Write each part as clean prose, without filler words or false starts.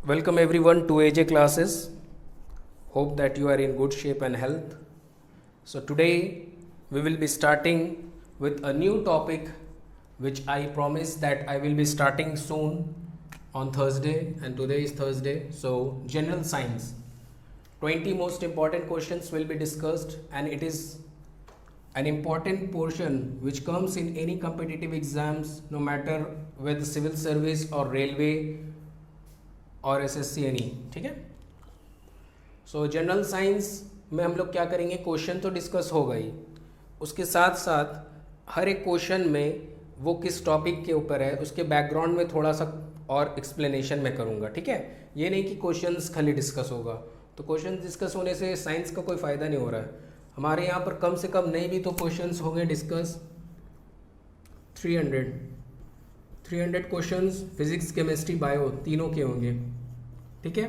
Welcome everyone to AJ classes. Hope that you are in good shape and health. So today we will be starting with a new topic which I promise that I will be starting soon on Thursday, and today is Thursday. So general science. 20 most important questions will be discussed, and it is an important portion which comes in any competitive exams, no matter whether civil service or railway और SSC any. ठीक है. सो general science में हम लोग क्या करेंगे, question तो discuss होगा ही, उसके साथ साथ हर एक क्वेश्चन में वो किस टॉपिक के ऊपर है उसके बैकग्राउंड में थोड़ा सा और एक्सप्लेनेशन मैं करूँगा. ठीक है. ये नहीं कि क्वेश्चंस खाली डिस्कस होगा, तो क्वेश्चन डिस्कस होने से साइंस का कोई फ़ायदा नहीं हो रहा है. हमारे यहाँ पर कम से कम नहीं भी तो क्वेश्चंस होंगे discuss 300 questions physics chemistry bio तीनों के होंगे. ठीक है.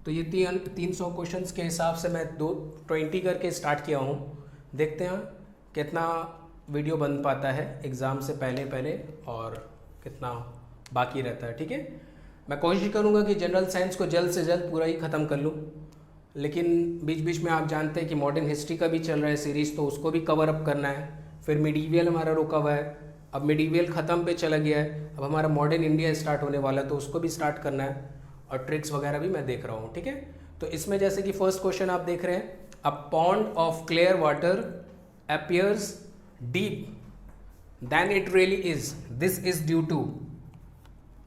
तो ये 300 क्वेश्चंस के हिसाब से मैं 20 करके स्टार्ट किया हूँ. देखते हैं कितना वीडियो बन पाता है एग्ज़ाम से पहले और कितना बाकी रहता है. ठीक है. मैं कोशिश करूँगा कि जनरल साइंस को जल्द से जल्द पूरा ही ख़त्म कर लूँ, लेकिन बीच बीच में आप जानते हैं कि मॉडर्न हिस्ट्री का भी चल रहा है सीरीज़, तो उसको भी कवर अप करना है. फिर मिडीवियल हमारा रुका हुआ है, अब मिडीवियल ख़त्म पे चला गया है, अब हमारा मॉडर्न इंडिया स्टार्ट होने वाला है, तो उसको भी स्टार्ट करना है, और ट्रिक्स वगैरह भी मैं देख रहा हूँ. ठीक है. तो इसमें जैसे कि फर्स्ट क्वेश्चन आप देख रहे हैं, a pond of clear water appears deep then it really is, this is due to.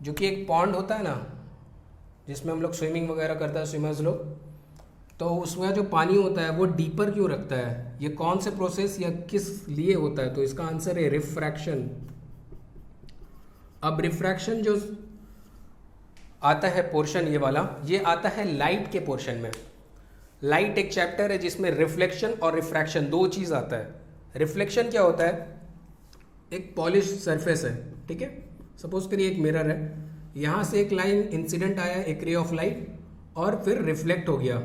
जो कि एक पॉन्ड होता है ना जिसमें हम लोग स्विमिंग वगैरह करता है स्विमर्स लोग, तो उसमें जो पानी होता है वो डीपर क्यों रखता है, ये कौन से प्रोसेस या किस लिए होता है, तो इसका आंसर है रिफ्रैक्शन. अब रिफ्रैक्शन जो आता है पोर्शन ये वाला, ये आता है लाइट के पोर्शन में. लाइट एक चैप्टर है जिसमें रिफ्लेक्शन और रिफ्रैक्शन दो चीज़ आता है. रिफ्लेक्शन क्या होता है, एक पॉलिश सरफेस है. ठीक है. सपोज करिए एक मिरर है, यहाँ से एक लाइन इंसिडेंट आया, एक रे ऑफ लाइट, और फिर रिफ्लेक्ट हो गया,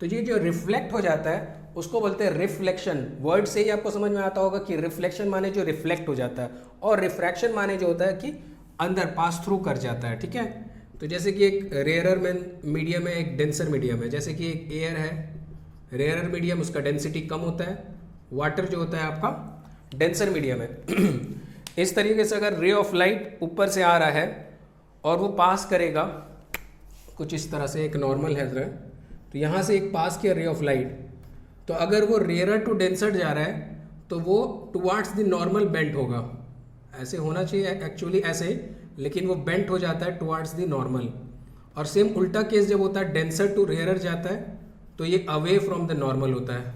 तो ये जो रिफ्लेक्ट हो जाता है उसको बोलते हैं रिफ्लेक्शन. वर्ड से ही आपको समझ में आता होगा कि रिफ्लेक्शन माने जो रिफ्लेक्ट हो जाता है, और रिफ्रैक्शन माने जो होता है कि अंदर पास थ्रू कर जाता है. ठीक है. तो जैसे कि एक रेयरर मीडियम है, एक डेंसर मीडियम है. जैसे कि एक एयर है, रेयरर मीडियम, उसका डेंसिटी कम होता है. वाटर जो होता है आपका डेंसर मीडियम है. इस तरीके से अगर रे ऑफ लाइट ऊपर से आ रहा है और वो पास करेगा कुछ इस तरह से, एक नॉर्मल है जरा, तो यहाँ से एक पास किया रे ऑफ लाइट, तो अगर वो रेयर टू डेंसर जा रहा है तो वो टुवार्ड्स द नॉर्मल बेंट होगा. ऐसे होना चाहिए एक्चुअली ऐसे, लेकिन वो बेंट हो जाता है टुवार्ड्स द नॉर्मल. और सेम उल्टा केस जब होता है, डेंसर टू रेयर जाता है तो ये अवे फ्रॉम द नॉर्मल होता है.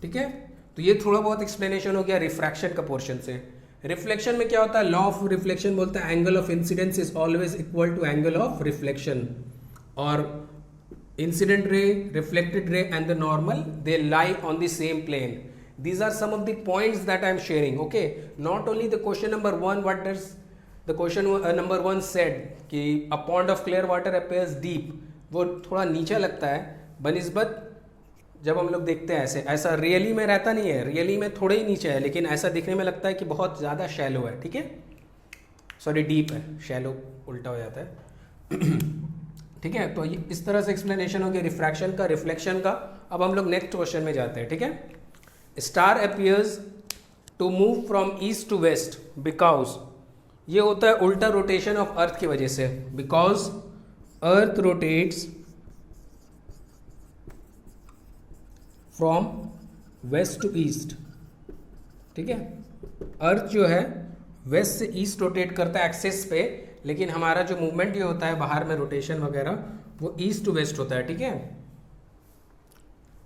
ठीक है. तो ये थोड़ा बहुत एक्सप्लेनेशन हो गया रिफ्रैक्शन का पोर्शन से. रिफ्लेक्शन में क्या होता है, लॉ ऑफ रिफ्लेक्शन बोलता है angle of incidence is always equal to angle of reflection. और incident ray, reflected ray and the normal, they lie on the same plane. These are some of the points that I am sharing. Okay, not only the question number 1, what does the question number 1 said कि a pond of clear water appears deep, वो थोड़ा नीचे लगता है बनिस्बत जब हम लोग देखते हैं ऐसा रियली में रहता नहीं है. रियली में थोड़े ही नीचे है, लेकिन ऐसा दिखने में लगता है कि बहुत ज़्यादा शैलो है. ठीक है. सॉरी, डीप है, शैलो उल्टा हो जाता है. ठीक है. तो ये इस तरह से एक्सप्लेनेशन हो गया रिफ्रैक्शन का, रिफ्लेक्शन का. अब हम लोग नेक्स्ट क्वेश्चन में जाते हैं. ठीक है. Star appears to move from east to west because, ये होता है उल्टा रोटेशन ऑफ अर्थ की वजह से. Because earth rotates from west to east. ठीक है. अर्थ जो है वेस्ट से ईस्ट रोटेट करता है एक्सिस पे, लेकिन हमारा जो मूवमेंट ये होता है बाहर में रोटेशन वगैरह, वो ईस्ट टू वेस्ट होता है. ठीक है.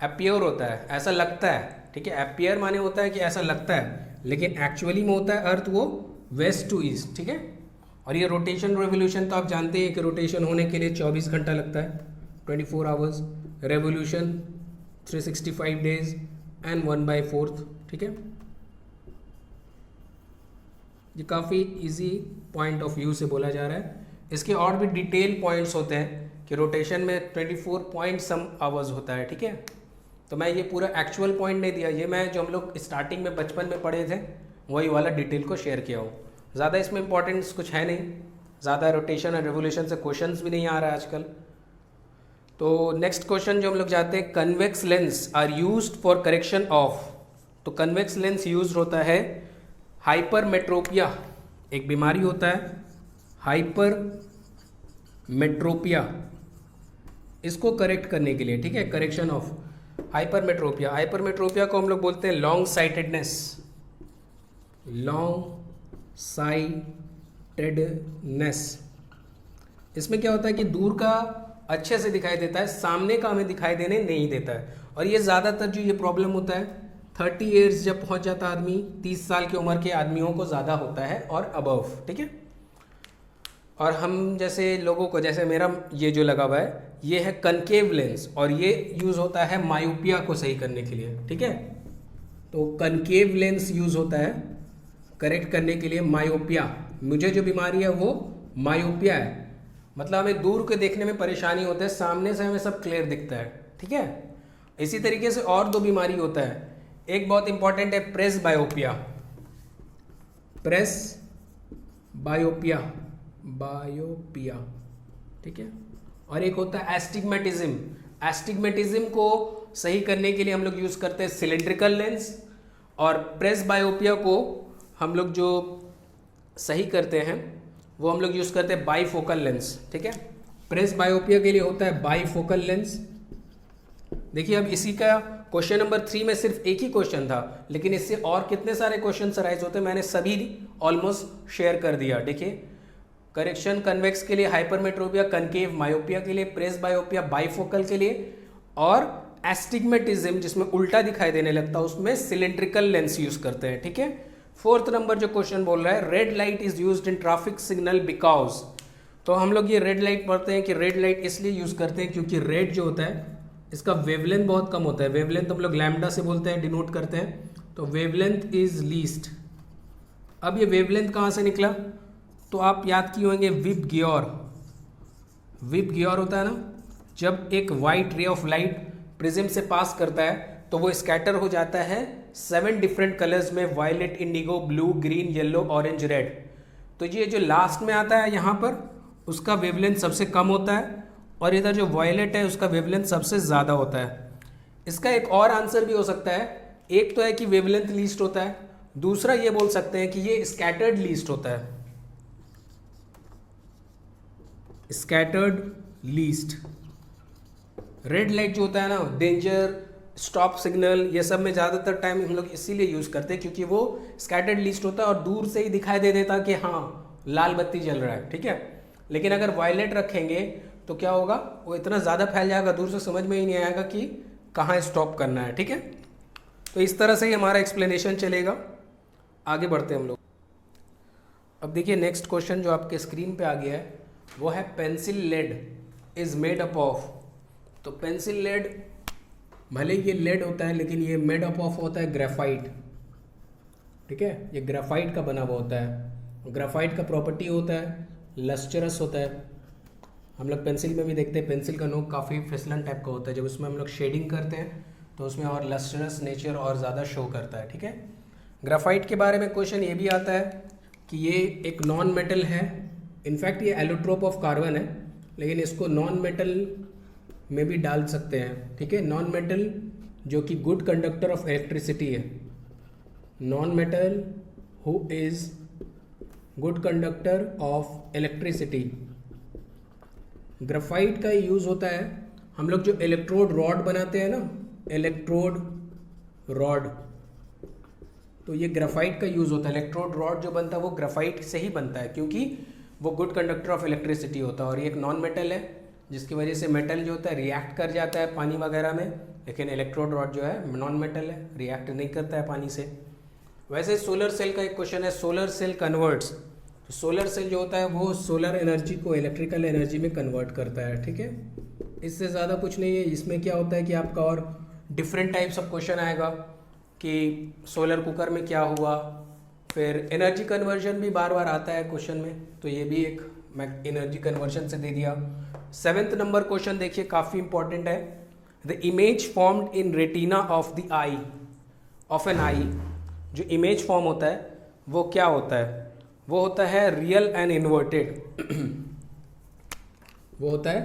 अपीयर होता है, ऐसा लगता है. ठीक है. अपीयर माने होता है कि ऐसा लगता है, लेकिन एक्चुअली में होता है अर्थ वो वेस्ट टू ईस्ट. ठीक है. और ये रोटेशन रेवोल्यूशन तो आप जानते हैं कि रोटेशन होने के लिए 24 घंटा लगता है, 24 आवर्स. Revolution 365 days and 1/4. ठीक है. ये काफ़ी इजी पॉइंट ऑफ व्यू से बोला जा रहा है. इसके और भी डिटेल पॉइंट्स होते हैं कि रोटेशन में 24 पॉइंट सम आवर्स होता है. ठीक है. तो मैं ये पूरा एक्चुअल पॉइंट नहीं दिया, ये मैं जो हम लोग स्टार्टिंग में बचपन में पढ़े थे वही वाला डिटेल को शेयर किया हूँ. ज़्यादा इसमें इंपॉर्टेंस कुछ है नहीं. ज़्यादा रोटेशन और रिवोल्यूशन से क्वेश्चंस भी नहीं आ रहा है आजकल। तो नेक्स्ट क्वेश्चन जो हम लोग जाते हैं, convex lens are used for correction of. तो कन्वेक्स लेंस यूज होता है हाइपरमेट्रोपिया, एक बीमारी होता है हाइपरमेट्रोपिया, इसको करेक्ट करने के लिए, ठीक है, करेक्शन ऑफ हाइपरमेट्रोपिया। हाइपरमेट्रोपिया को हम लोग बोलते हैं लॉन्ग साइटेडनेस, लॉन्ग साइटेडनेस। इसमें क्या होता है कि दूर का अच्छे से दिखाई देता है, सामने का हमें दिखाई देने नहीं देता है। और ये ज़्यादातर जो ये प्रॉब्लम होता है 30 ईयर्स जब पहुंच जाता है आदमी, 30 साल की उम्र के आदमियों को ज़्यादा होता है और अबव, ठीक है। और हम जैसे लोगों को, जैसे मेरा ये जो लगा हुआ है ये है कनकेव लेंस, और ये यूज़ होता है मायोपिया को सही करने के लिए, ठीक है। तो कनकेव लेंस यूज़ होता है करेक्ट करने के लिए मायोपिया। मुझे जो बीमारी है वो मायोपिया है, मतलब हमें दूर के देखने में परेशानी होता है, सामने से हमें सब क्लियर दिखता है, ठीक है। इसी तरीके से और 2 बीमारी होता है, एक बहुत इंपॉर्टेंट है प्रेस बायोपिया, प्रेस बायोपिया, बायोपिया, ठीक है। और एक होता है एस्टिग्मेटिज्म। एस्टिग्मेटिज्म को सही करने के लिए हम लोग यूज़ करते हैं सिलिंड्रिकल लेंस, और प्रेस बायोपिया को हम लोग जो सही करते हैं वो हम लोग यूज़ करते हैं बाईफोकल लेंस, ठीक है। प्रेस बायोपिया के लिए होता है बाईफोकल लेंस। देखिए अब इसी का क्वेश्चन नंबर 3 में सिर्फ एक ही क्वेश्चन था, लेकिन इससे और कितने सारे क्वेश्चन अराइज होते हैं, मैंने सभी ऑलमोस्ट शेयर कर दिया। देखिए करेक्शन कन्वेक्स के लिए हाइपरमेट्रोपिया, कनकेव मायोपिया के लिए, प्रेस बायोपिया बाईफोकल के लिए, और एस्टिग्मेटिज्म जिसमें उल्टा दिखाई देने लगता है उसमें सिलिंड्रिकल लेंस यूज करते हैं, ठीक है। 4th नंबर जो क्वेश्चन बोल रहा है, red light is used in traffic signal because. तो हम लोग ये रेड लाइट पढ़ते हैं कि रेड लाइट इसलिए यूज करते हैं क्योंकि रेड जो होता है इसका वेवलेंथ बहुत कम होता है। वेवलेंथ हम लोग लैम्डा से बोलते हैं, डिनोट करते हैं, तो वेवलेंथ इज लीस्ट। अब ये वेवलेंथ कहाँ से निकला, तो आप याद किए होंगे विप गियोर। विप गियोर होता है ना, जब एक white ray of light prism से पास करता है तो वो स्कैटर हो जाता है 7 डिफरेंट कलर्स में, violet, indigo, blue, green, yellow, orange, red. तो ये जो लास्ट में आता है यहाँ पर उसका वेवलेंथ सबसे कम होता है, और इधर जो वायलेट है उसका वेवलेंथ सबसे ज़्यादा होता है। इसका एक और आंसर भी हो सकता है, एक तो है कि वेवलेंथ लीस्ट होता है, दूसरा ये बोल सकते हैं कि ये स्कैटर्ड लीस्ट होता है, स्कैटर्ड लीस्ट। रेड लाइट जो होता है ना, डेंजर, स्टॉप सिग्नल, ये सब में ज़्यादातर टाइम हम लोग इसीलिए यूज़ करते हैं क्योंकि वो स्कैटर्ड लीस्ट होता है और दूर से ही दिखाई दे देता कि हाँ लाल बत्ती जल रहा है, ठीक है। लेकिन अगर वायलेट रखेंगे तो क्या होगा, वो इतना ज़्यादा फैल जाएगा, दूर से समझ में ही नहीं आएगा कि कहाँ स्टॉप करना है, ठीक है। तो इस तरह से ही हमारा एक्सप्लेनेशन चलेगा। आगे बढ़ते हैं हम लोग। अब देखिए नेक्स्ट क्वेश्चन जो आपके स्क्रीन पे आ गया है वो है pencil lead is made up of. तो पेंसिल लेड भले ये लेड होता है लेकिन ये मेड अप ऑफ होता है ग्रेफाइट, ठीक है। ये ग्रेफाइट का बना हुआ होता है। ग्रेफाइट का प्रॉपर्टी होता है लस्टरस होता है। हम लोग पेंसिल में भी देखते हैं पेंसिल का नोक काफ़ी फिसलन टाइप का होता है, जब उसमें हम लोग शेडिंग करते हैं तो उसमें और लस्टरस नेचर और ज़्यादा शो करता है, ठीक है। ग्रेफाइट के बारे में क्वेश्चन ये भी आता है कि ये एक नॉन मेटल है, इनफैक्ट ये एलोट्रोप ऑफ कार्बन है, लेकिन इसको नॉन मेटल में भी डाल सकते हैं, ठीक है। नॉन मेटल जो कि गुड कंडक्टर ऑफ इलेक्ट्रिसिटी है, non metal who is good conductor of electricity. Graphite का यूज़ होता है, हम लोग जो इलेक्ट्रोड रॉड बनाते हैं ना, इलेक्ट्रोड रॉड, तो ये ग्रेफाइट का यूज़ होता है। इलेक्ट्रोड रॉड जो बनता है वो ग्रेफाइट से ही बनता है क्योंकि वो गुड कंडक्टर ऑफ इलेक्ट्रिसिटी होता है, और ये एक नॉन मेटल है जिसकी वजह से मेटल जो होता है रिएक्ट कर जाता है पानी वगैरह में, लेकिन इलेक्ट्रोड रॉड जो है नॉन मेटल है, रिएक्ट नहीं करता है पानी से। वैसे सोलर सेल का एक क्वेश्चन है, सोलर सेल कन्वर्ट्स। तो सोलर सेल जो होता है वो सोलर एनर्जी को इलेक्ट्रिकल एनर्जी में कन्वर्ट करता है, ठीक है। इससे ज़्यादा कुछ नहीं है। इसमें क्या होता है कि आपका और डिफरेंट टाइप्स ऑफ क्वेश्चन आएगा कि सोलर कुकर में क्या हुआ, फिर एनर्जी कन्वर्जन भी बार बार आता है क्वेश्चन में, तो ये भी एक मैं एनर्जी कन्वर्जन से दे दिया। 7th नंबर क्वेश्चन देखिए काफ़ी इंपॉर्टेंट है। The image formed in retina of the eye of an eye, जो इमेज फॉर्म होता है वो क्या होता है, वो होता है रियल एंड इन्वर्टेड। वो होता है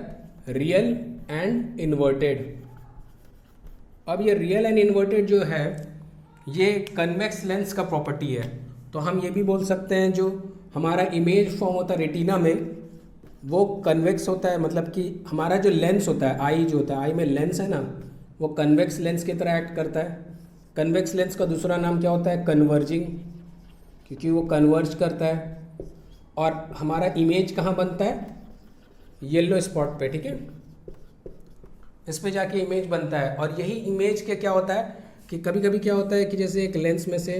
रियल एंड इन्वर्टेड। अब ये रियल एंड इन्वर्टेड जो है ये कन्वेक्स लेंस का प्रॉपर्टी है। तो हम ये भी बोल सकते हैं जो हमारा इमेज फॉर्म होता है रेटिना में वो कन्वेक्स होता है, मतलब कि हमारा जो लेंस होता है आई जो होता है, आई में लेंस है ना, वो कन्वेक्स लेंस की तरह एक्ट करता है। कन्वेक्स लेंस का दूसरा नाम क्या होता है? कन्वर्जिंग, क्योंकि वो कन्वर्ज करता है। और हमारा इमेज कहाँ बनता है? येलो स्पॉट पे, ठीक है, इस पे जाके इमेज बनता है। और यही इमेज के क्या होता है कि कभी कभी क्या होता है कि जैसे एक लेंस में से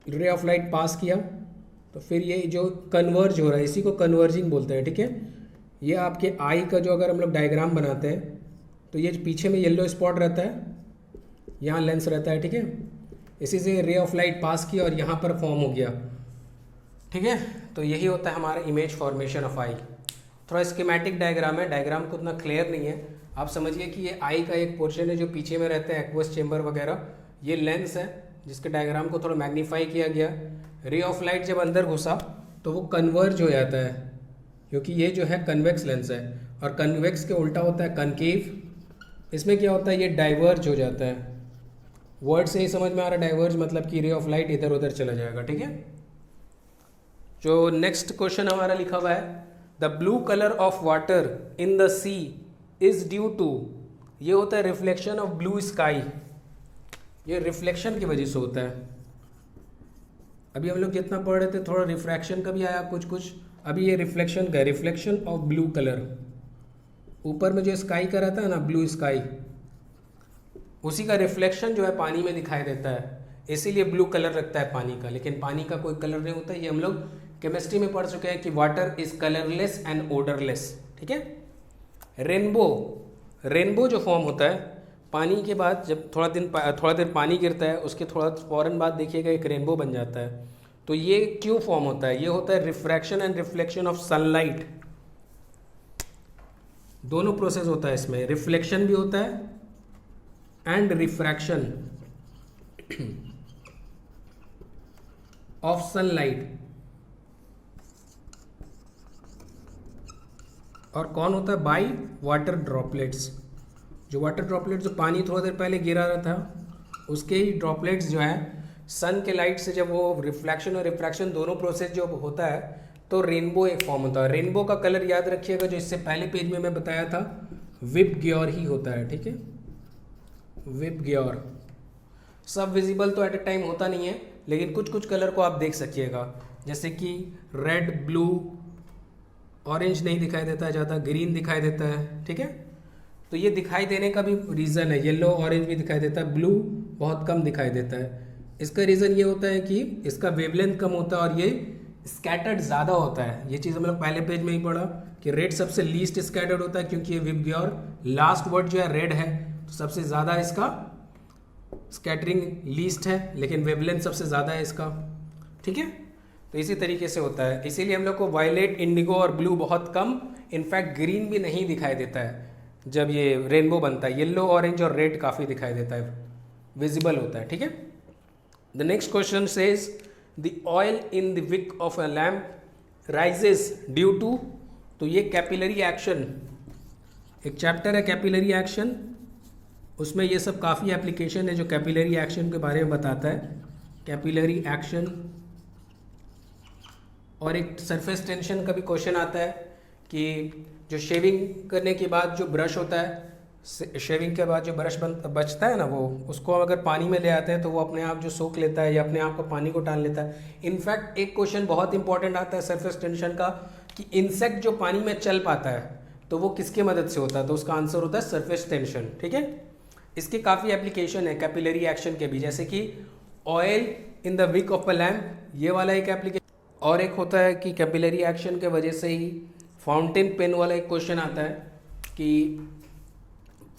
रे ऑफ लाइट पास किया तो फिर ये जो कन्वर्ज हो रहा है इसी को कन्वर्जिंग बोलते हैं, ठीक है। ये आपके आई का जो अगर हम लोग डायग्राम बनाते हैं तो ये पीछे में येलो स्पॉट रहता है, यहाँ लेंस रहता है, ठीक है। इसी से रे ऑफ लाइट पास किया और यहाँ पर फॉर्म हो गया, ठीक है। तो यही होता है हमारा इमेज फॉर्मेशन ऑफ आई। थोड़ा स्कीमेटिक डायग्राम है, डायग्राम को उतना क्लियर नहीं है। आप समझिए कि ये आई का एक पोर्शन है जो पीछे में रहता है, एक्वस चेम्बर वगैरह, ये लेंस है जिसके डायग्राम को थोड़ा मैग्नीफाई किया गया। रे ऑफ लाइट जब अंदर घुसा तो वो कन्वर्ज हो जाता है, क्योंकि ये जो है कन्वेक्स लेंस है और कन्वेक्स के उल्टा होता है कनकेव। इसमें क्या होता है, ये डाइवर्ज हो जाता है। वर्ड से ही समझ में आ रहा है डाइवर्ज मतलब कि रे ऑफ लाइट इधर उधर चला जाएगा, ठीक है। जो नेक्स्ट क्वेश्चन हमारा लिखा हुआ है, the blue colour of water in the sea is due to, ये होता है रिफ्लेक्शन ऑफ ब्लू स्काई। ये रिफ्लेक्शन की वजह से होता है। अभी हम लोग जितना पढ़ रहे थे थोड़ा रिफ्रैक्शन का भी आया कुछ कुछ, अभी ये रिफ्लेक्शन का, रिफ्लेक्शन ऑफ ब्लू कलर। ऊपर में जो स्काई का रहता है ना, ब्लू स्काई, उसी का रिफ्लेक्शन जो है पानी में दिखाई देता है, इसीलिए ब्लू कलर रखता है पानी का। लेकिन पानी का कोई कलर नहीं होता, ये हम लोग केमिस्ट्री में पढ़ चुके हैं कि water is colourless and odourless, ठीक है। रेनबो, रेनबो जो फॉर्म होता है पानी के बाद, जब थोड़ा देर पानी गिरता है उसके थोड़ा फौरन बाद देखिएगा एक रेनबो बन जाता है। तो ये क्यों फॉर्म होता है? ये होता है refraction and reflection of sunlight. दोनों प्रोसेस होता है इसमें, रिफ्लेक्शन भी होता है एंड रिफ्रैक्शन ऑफ सनलाइट। और कौन होता है? By water droplets. जो वाटर ड्रॉपलेट्स, जो पानी थोड़ा देर पहले गिरा रहा था उसके ही ड्रॉपलेट्स जो है सन के लाइट से, जब वो रिफ्लेक्शन और रिफ्रैक्शन दोनों प्रोसेस जो होता है तो रेनबो एक फॉर्म होता है। रेनबो का कलर याद रखिएगा, जो इससे पहले पेज में मैं बताया था, विपग्योर ही होता है, ठीक है, विपग्योर। सब विजिबल तो एट ए टाइम होता नहीं है, लेकिन कुछ कुछ कलर को आप देख सकिएगा, जैसे कि रेड, ब्लू, ऑरेंज नहीं दिखाई देता है ज़्यादा, ग्रीन दिखाई देता है, ठीक है। तो ये दिखाई देने का भी रीज़न है, येलो ऑरेंज भी दिखाई देता है, ब्लू बहुत कम दिखाई देता है। इसका रीज़न ये होता है कि इसका वेवलेंथ कम होता है और ये स्कैटर्ड ज़्यादा होता है। ये चीज़ हम लोग पहले पेज में ही पढ़ा कि रेड सबसे लीस्ट स्कैटर्ड होता है, क्योंकि ये विपग्योर लास्ट वर्ड जो है रेड है, तो सबसे ज़्यादा इसका स्कैटरिंग लीस्ट है, लेकिन वेवलेंथ सबसे ज़्यादा है इसका, ठीक है। तो इसी तरीके से होता है, इसीलिए हम लोग को वायलेट, इंडिगो और ब्लू बहुत कम, इनफैक्ट ग्रीन भी नहीं दिखाई देता है जब ये रेनबो बनता है। येलो, ऑरेंज और रेड काफ़ी दिखाई देता है, विजिबल होता है, ठीक है। The next question says the oil in the wick of a lamp rises due to, तो ये कैपिलरी एक्शन, एक चैप्टर है कैपिलरी एक्शन, उसमें ये सब काफ़ी एप्लीकेशन है जो कैपिलरी एक्शन के बारे में बताता है, कैपिलरी एक्शन। और एक सरफेस टेंशन का भी क्वेश्चन आता है कि जो शेविंग करने के बाद जो ब्रश होता है, शेविंग के बाद जो ब्रश बचता है ना, वो उसको अगर पानी में ले आते हैं तो वो अपने आप जो सोख लेता है या अपने आप को पानी को टान लेता है। इनफैक्ट एक क्वेश्चन बहुत इंपॉर्टेंट आता है सरफेस टेंशन का कि इंसेक्ट जो पानी में चल पाता है तो वो किसके मदद से होता है, तो उसका आंसर होता है सरफेस टेंशन, ठीक है। इसके काफ़ी एप्लीकेशन है कैपिलरी एक्शन के भी, जैसे कि oil in the wick of a lamp, ये वाला एक एप्लीकेशन। और एक होता है कि कैपिलरी एक्शन के वजह से ही फाउंटेन पेन वाला एक क्वेश्चन आता है कि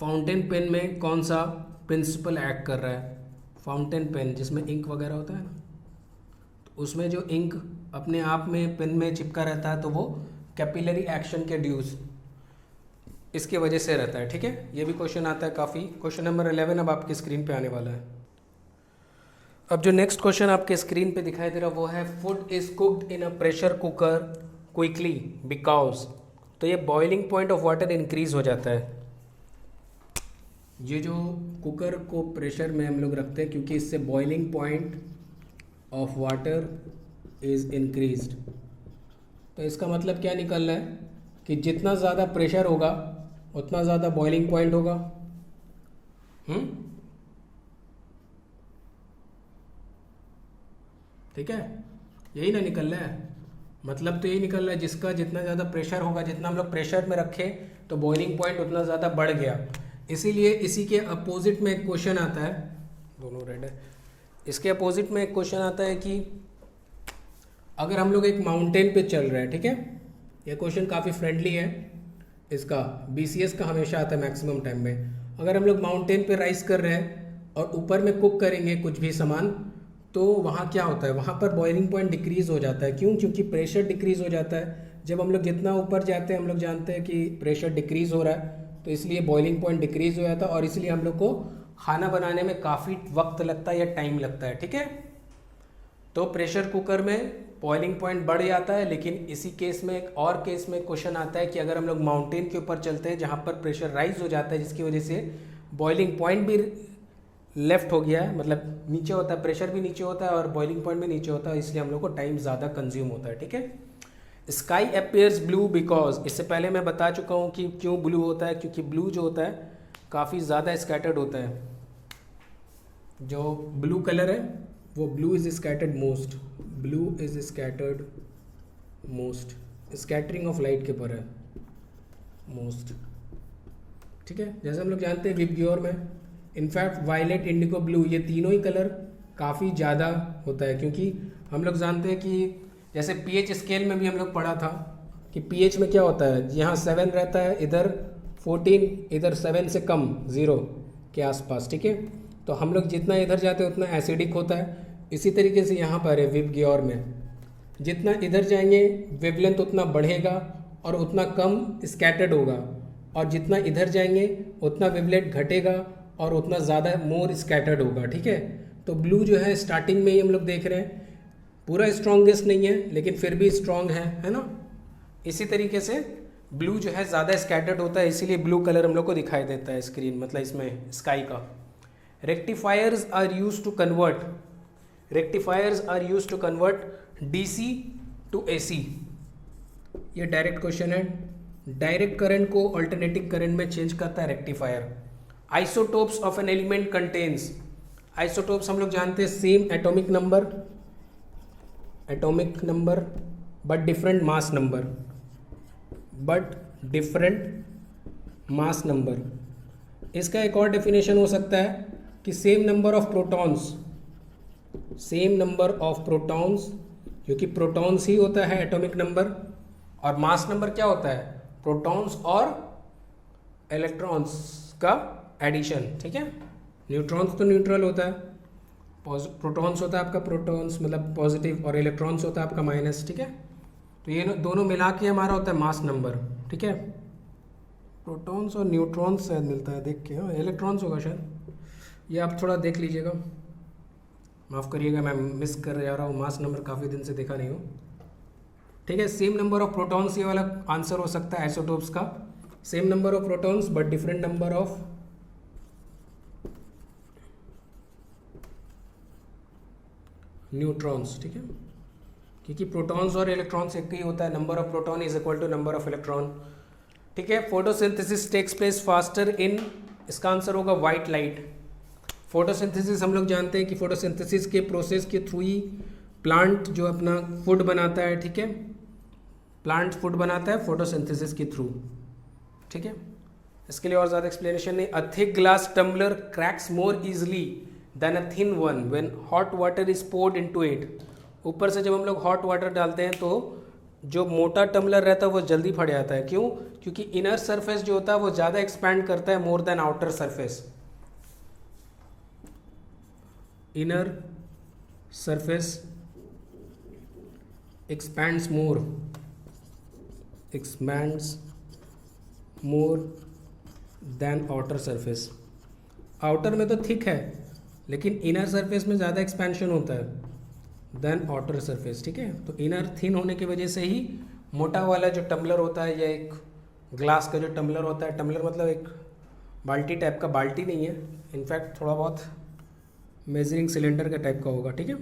फाउंटेन पेन में कौन सा प्रिंसिपल एक्ट कर रहा है। फाउंटेन पेन जिसमें इंक वगैरह होता है ना, तो उसमें जो इंक अपने आप में पेन में चिपका रहता है तो वो कैपिलरी एक्शन के ड्यूज इसके वजह से रहता है, ठीक है। ये भी क्वेश्चन आता है काफ़ी। क्वेश्चन नंबर 11 अब आपकी स्क्रीन पे आने वाला है। अब जो नेक्स्ट क्वेश्चन आपके स्क्रीन पे दिखाई दे रहा वो है food is cooked in a pressure cooker quickly because, तो ये boiling point of water increase हो जाता है। ये जो कुकर को प्रेशर में हम लोग रखते हैं क्योंकि इससे boiling point of water is increased. तो इसका मतलब क्या निकल रहा है कि जितना ज़्यादा प्रेशर होगा उतना ज़्यादा बॉइलिंग पॉइंट होगा। ठीक है, यही ना निकल रहा है, मतलब तो यही निकल रहा है जिसका जितना ज़्यादा प्रेशर होगा, जितना हम लोग प्रेशर में रखें तो बॉइलिंग पॉइंट उतना ज़्यादा बढ़ गया। इसीलिए इसी के अपोजिट में एक क्वेश्चन आता है, दोनों रेड है, इसके अपोजिट में एक क्वेश्चन आता है कि अगर हम लोग एक माउंटेन पे चल रहे हैं, ठीक है, ये क्वेश्चन काफ़ी फ्रेंडली है, इसका BCS का हमेशा आता है मैक्सिमम टाइम में। अगर हम लोग माउंटेन पे राइस कर रहे हैं और ऊपर में कुक करेंगे कुछ भी सामान, तो वहाँ क्या होता है, वहाँ पर बॉइलिंग पॉइंट डिक्रीज़ हो जाता है। क्यों? क्योंकि प्रेशर डिक्रीज़ हो जाता है। जब हम लोग जितना ऊपर जाते हैं हम लोग जानते हैं कि प्रेशर डिक्रीज़ हो रहा है, तो इसलिए बॉइलिंग पॉइंट डिक्रीज़ हो जाता है और इसलिए हम लोग को खाना बनाने में काफ़ी वक्त लगता है या टाइम लगता है। ठीक है, तो प्रेशर कुकर में बॉइलिंग पॉइंट बढ़ जाता है। लेकिन इसी केस में एक और केस में क्वेश्चन आता है कि अगर हम लोग माउंटेन के ऊपर चलते हैं जहाँ पर प्रेशर राइज हो जाता है, जिसकी वजह से बॉइलिंग पॉइंट भी लेफ्ट हो गया है, मतलब नीचे होता है, प्रेशर भी नीचे होता है और बॉइलिंग पॉइंट भी नीचे होता है, इसलिए हम लोग को टाइम ज़्यादा कंज्यूम होता है। ठीक है, स्काई अपेयर्स ब्लू बिकॉज, इससे पहले मैं बता चुका हूँ कि क्यों ब्लू होता है, क्योंकि ब्लू जो होता है काफ़ी ज़्यादा स्कैटर्ड होता है। जो ब्लू कलर है वो blue is scattered most, blue is scattered most, scattering of light के ऊपर है मोस्ट। ठीक है, जैसे हम लोग जानते हैं विबग्योर में इनफैक्ट वायलेट, इंडिगो, ब्लू, ये तीनों ही कलर काफ़ी ज़्यादा होता है, क्योंकि हम लोग जानते हैं कि जैसे pH स्केल में भी हम लोग पढ़ा था कि pH में क्या होता है, यहाँ 7 रहता है, इधर 14, इधर 7 से कम, 0 के आसपास। ठीक है, तो हम लोग जितना इधर जाते हैं उतना एसिडिक होता है। इसी तरीके से यहाँ पर है विबग्योर में, जितना इधर जाएंगे वेवलेंथ उतना बढ़ेगा और उतना कम स्कैटर्ड होगा, और जितना इधर जाएंगे उतना वेवलेंथ घटेगा और उतना ज़्यादा मोर स्कैटर्ड होगा। ठीक है, तो ब्लू जो है स्टार्टिंग में ही हम लोग देख रहे हैं पूरा स्ट्रॉन्गेस्ट नहीं है लेकिन फिर भी स्ट्रॉन्ग है ना। इसी तरीके से ब्लू जो है ज़्यादा स्कैटर्ड होता है, इसीलिए ब्लू कलर हम लोग को दिखाई देता है स्क्रीन, मतलब इसमें स्काई का। Rectifiers are use to convert, rectifiers are use to convert DC to AC। ये डायरेक्ट क्वेश्चन है, डायरेक्ट करंट को अल्टरनेटिंग करंट में चेंज करता है rectifier. Isotopes of an element contains, isotopes हम लोग जानते हैं same atomic number but different mass number, इसका एक और डेफिनेशन हो सकता है कि सेम नंबर ऑफ प्रोटॉन्स, क्योंकि प्रोटॉन्स ही होता है एटॉमिक नंबर, और मास नंबर क्या होता है, प्रोटॉन्स और इलेक्ट्रॉन्स का एडिशन। ठीक है, न्यूट्रॉन्स तो न्यूट्रल होता है, प्रोटॉन्स होता है आपका प्रोटॉन्स मतलब पॉजिटिव, और इलेक्ट्रॉन्स होता है आपका माइनस। ठीक है, तो ये दोनों मिला के हमारा होता है मास नंबर। ठीक है, प्रोटॉन्स और न्यूट्रॉन्स शायद मिलता है, देख के, हाँ इलेक्ट्रॉन्स होगा शायद, ये आप थोड़ा देख लीजिएगा, माफ़ करिएगा मैं मिस कर जा रहा हूँ, मास नंबर काफ़ी दिन से देखा नहीं हूँ। ठीक है, सेम नंबर ऑफ प्रोटॉन्स, ये वाला आंसर हो सकता है आइसोटोप्स का, same number of protons but different number of neutrons. ठीक है, क्योंकि प्रोटॉन्स और इलेक्ट्रॉन्स एक ही होता है, number of proton is equal to number of electron. ठीक है, photosynthesis takes place faster in, इसका आंसर होगा वाइट लाइट। फोटोसिंथेसिस हम लोग जानते हैं कि फोटोसिंथेसिस के प्रोसेस के थ्रू ही प्लांट जो अपना फूड बनाता है। ठीक है, प्लांट फूड बनाता है फोटोसिंथेसिस के थ्रू। ठीक है, इसके लिए और ज़्यादा एक्सप्लेनेशन नहीं। A thick glass tumbler cracks more easily than a thin one when hot water is poured into it. ऊपर से जब हम लोग हॉट वाटर डालते हैं तो जो मोटा टम्बलर रहता है वो जल्दी फट जाता है। क्यों? क्योंकि इनर सरफेस जो होता है वो ज़्यादा एक्सपैंड करता है more than outer surface. Inner surface expands more than outer surface। Outer में तो थिक है लेकिन इनर सरफेस में ज़्यादा एक्सपेंशन होता है देन आउटर सरफेस, ठीक है। तो इनर थिन होने की वजह से ही मोटा वाला जो टम्बलर होता है या एक ग्लास का जो टम्बलर होता है, टम्बलर मतलब एक बाल्टी टाइप का, बाल्टी नहीं है इनफैक्ट, थोड़ा बहुत मेजरिंग सिलेंडर का टाइप का होगा, ठीक है।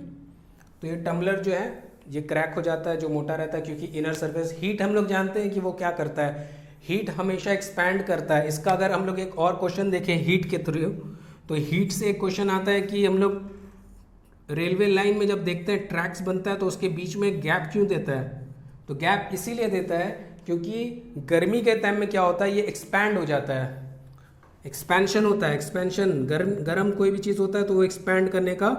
तो ये टम्बलर जो है ये क्रैक हो जाता है जो मोटा रहता है, क्योंकि इनर सरफेस हीट हम लोग जानते हैं कि वो क्या करता है, हीट हमेशा एक्सपैंड करता है। इसका अगर हम लोग एक और क्वेश्चन देखें हीट के थ्रू, तो हीट से एक क्वेश्चन आता है कि हम लोग रेलवे लाइन में जब देखते हैं ट्रैक्स बनता है तो उसके बीच में गैप क्यों देता है, तो गैप इसीलिए देता है क्योंकि गर्मी के टाइम में क्या होता है, ये एक्सपैंड हो जाता है, एक्सपेंशन होता है, एक्सपेंशन, गर्म कोई भी चीज़ होता है तो वो एक्सपैंड करने का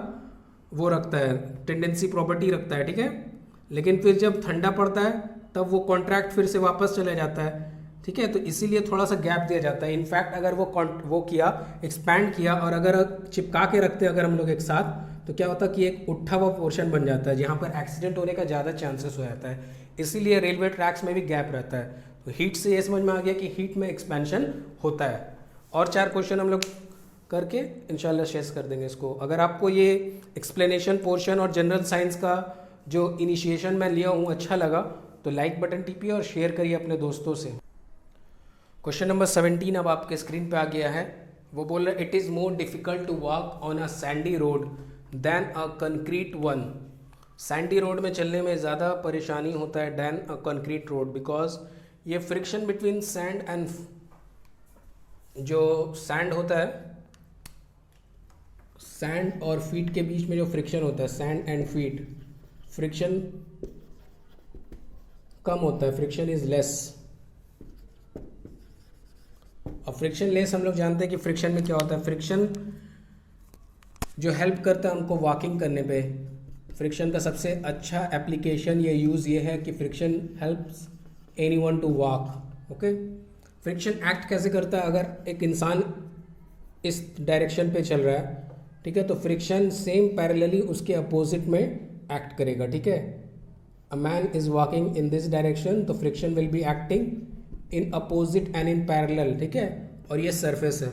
वो रखता है, टेंडेंसी, प्रॉपर्टी रखता है, ठीक है। लेकिन फिर जब ठंडा पड़ता है तब वो कॉन्ट्रैक्ट फिर से वापस चला जाता है, ठीक है। तो इसीलिए थोड़ा सा गैप दिया जाता है। इनफैक्ट अगर वो किया, एक्सपैंड किया और अगर चिपका के रखते हैं अगर हम लोग एक साथ, तो क्या होता है कि एक उठा हुआ पोर्शन बन जाता है जहाँ पर एक्सीडेंट होने का ज़्यादा चांसेस हो जाता है। इसीलिए रेलवे ट्रैक्स में भी गैप रहता है। तो हीट से ये समझ में आ गया कि हीट में एक्सपेंशन होता है। और 4 क्वेश्चन हम लोग करके इंशाल्लाह शेयर कर देंगे इसको। अगर आपको ये एक्सप्लेनेशन पोर्शन और जनरल साइंस का जो इनिशिएशन मैं लिया हूँ अच्छा लगा तो लाइक बटन टिपिए और शेयर करिए अपने दोस्तों से। क्वेश्चन नंबर 17 अब आपके स्क्रीन पे आ गया है। वो बोल रहे it is more difficult to walk on a sandy road than a concrete one. Sandy road में चलने में ज़्यादा परेशानी होता है than a concrete road, because ये फ्रिक्शन बिटवीन सैंड एंड, जो सैंड होता है, सैंड और फीट के बीच में जो फ्रिक्शन होता है, सैंड एंड फीट, फ्रिक्शन कम होता है, फ्रिक्शन इज लेस। और फ्रिक्शन लेस हम लोग जानते हैं कि फ्रिक्शन में क्या होता है, फ्रिक्शन जो हेल्प करता है हमको वॉकिंग करने पे, फ्रिक्शन का सबसे अच्छा एप्लीकेशन या यूज़ ये है कि friction helps anyone to walk. Okay, friction act कैसे करता है, अगर एक इंसान इस डायरेक्शन पे चल रहा है, ठीक है, तो फ्रिक्शन सेम पैरेलली उसके अपोजिट में एक्ट करेगा, ठीक है। A man is walking in this direction, तो friction will be acting in opposite and in parallel, ठीक है। और ये सरफेस है,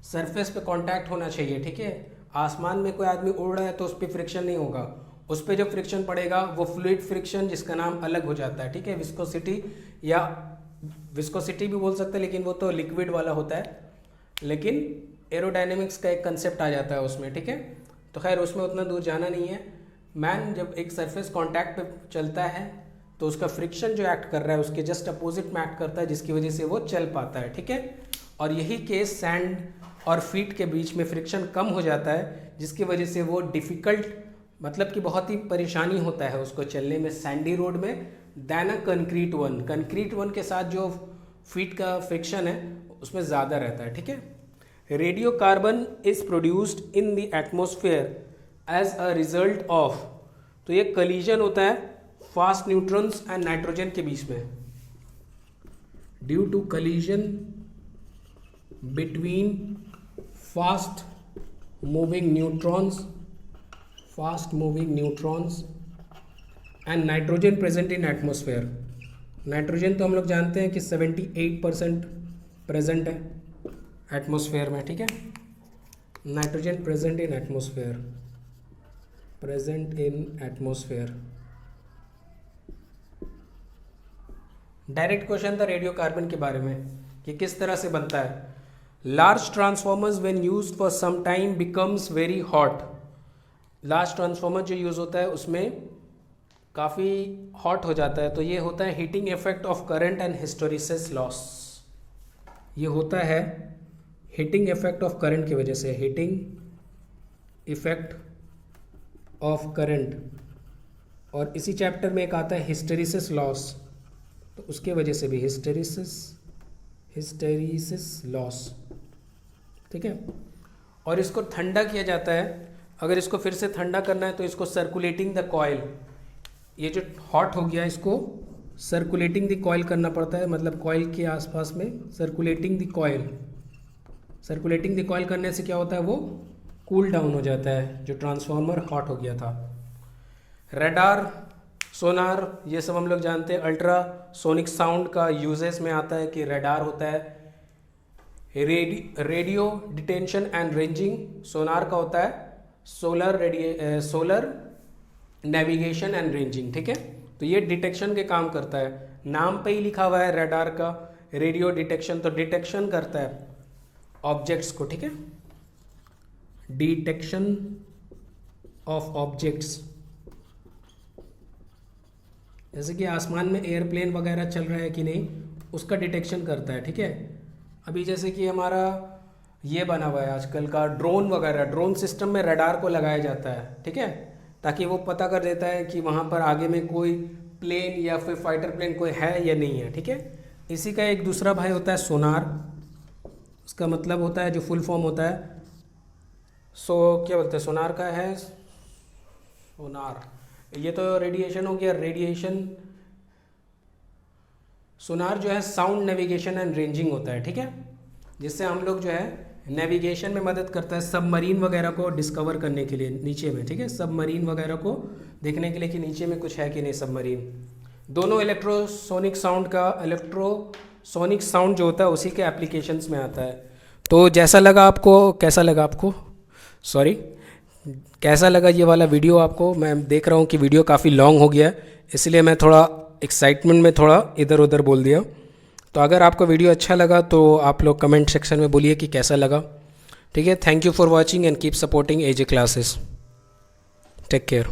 सरफेस पे कांटेक्ट होना चाहिए, ठीक है। आसमान में कोई आदमी उड़ रहा है तो उस पर फ्रिक्शन नहीं होगा, उस पर जो फ्रिक्शन पड़ेगा वो फ्लूइड फ्रिक्शन, जिसका नाम अलग हो जाता है, ठीक है। विस्कोसिटी या विस्कोसिटी भी बोल सकते हैं, लेकिन वो तो लिक्विड वाला होता है, लेकिन एरोडायनेमिक्स का एक कंसेप्ट आ जाता है उसमें, ठीक है। तो खैर उसमें उतना दूर जाना नहीं है। मैन जब एक सरफेस कांटेक्ट पे चलता है तो उसका फ्रिक्शन जो एक्ट कर रहा है उसके जस्ट अपोजिट में एक्ट करता है, जिसकी वजह से वो चल पाता है, ठीक है। और यही केस सैंड और फीट के बीच में फ्रिक्शन कम हो जाता है, जिसकी वजह से वो डिफ़िकल्ट, मतलब कि बहुत ही परेशानी होता है उसको चलने में सैंडी रोड में, then a concrete one. Concrete one के साथ जो फीट का फ्रिक्शन है उसमें ज़्यादा रहता है, ठीक है। Radio carbon is produced in the atmosphere as a result of, तो ये कलीजन होता है फास्ट न्यूट्रॉन्स एंड नाइट्रोजन के बीच में, due to collision between fast moving neutrons and nitrogen present in atmosphere. Nitrogen तो हम लोग जानते हैं कि 78% प्रेजेंट है एटमोसफेयर में, ठीक है। Nitrogen present in atmosphere. Direct question था रेडियो कार्बन के बारे में कि किस तरह से बनता है। Large transformers when used for some time becomes very hot. Large transformer जो यूज़ होता है उसमें काफ़ी हॉट हो जाता है, तो ये होता है heating effect of current and hysteresis loss. ये होता है हीटिंग इफेक्ट ऑफ करंट की वजह से, हीटिंग इफेक्ट ऑफ करंट। और इसी चैप्टर में एक आता है हिस्टेरिसिस लॉस, तो उसके वजह से भी हिस्टेरिसिस लॉस, ठीक है। और इसको ठंडा किया जाता है, अगर इसको फिर से ठंडा करना है तो इसको सर्कुलेटिंग द कॉइल, ये जो हॉट हो गया इसको सर्कुलेटिंग द कॉइल करना पड़ता है, मतलब कॉइल के आसपास में circulating the coil. Circulating the coil करने से क्या होता है, वो कूल डाउन हो जाता है जो ट्रांसफार्मर हॉट हो गया था। रडार, सोनार, ये सब हम लोग जानते हैं। अल्ट्रा सोनिक साउंड का यूजेस में आता है कि रडार होता है रेडियो डिटेंशन एंड रेंजिंग, सोनार का होता है सोलर नेविगेशन एंड रेंजिंग, ठीक है। तो ये डिटेक्शन के काम करता है, नाम पे ही लिखा हुआ है रडार का, रेडियो डिटेक्शन, तो डिटेक्शन करता है ऑब्जेक्ट्स को, ठीक है, डिटेक्शन ऑफ ऑब्जेक्ट्स। जैसे कि आसमान में एयरप्लेन वगैरह चल रहा है कि नहीं, उसका डिटेक्शन करता है, ठीक है। अभी जैसे कि हमारा ये बना हुआ है आजकल का ड्रोन वगैरह, ड्रोन सिस्टम में रडार को लगाया जाता है, ठीक है, ताकि वो पता कर देता है कि वहाँ पर आगे में कोई प्लेन या फिर फाइटर प्लेन कोई है या नहीं है, ठीक है। इसी का एक दूसरा भाई होता है सोनार, उसका मतलब होता है, जो फुल फॉर्म होता है, क्या बोलते हैं, सोनार का है सोनार, ये तो रेडिएशन हो गया, रेडिएशन। सोनार जो है साउंड नेविगेशन एंड रेंजिंग होता है, ठीक है, जिससे हम लोग जो है नेविगेशन में मदद करता है, सबमरीन वगैरह को डिस्कवर करने के लिए नीचे में, ठीक है, सबमरीन वगैरह को देखने के लिए कि नीचे में कुछ है कि नहीं सबमरीन। दोनों इलेक्ट्रोसोनिक साउंड जो होता है उसी के एप्लीकेशंस में आता है। तो कैसा लगा आपको कैसा लगा ये वाला वीडियो आपको? मैं देख रहा हूँ कि वीडियो काफ़ी लॉन्ग हो गया है, इसलिए मैं थोड़ा एक्साइटमेंट में थोड़ा इधर उधर बोल दिया। तो अगर आपको वीडियो अच्छा लगा तो आप लोग कमेंट सेक्शन में बोलिए कि कैसा लगा, ठीक है। Thank you for watching and keep supporting AJ classes. Take care.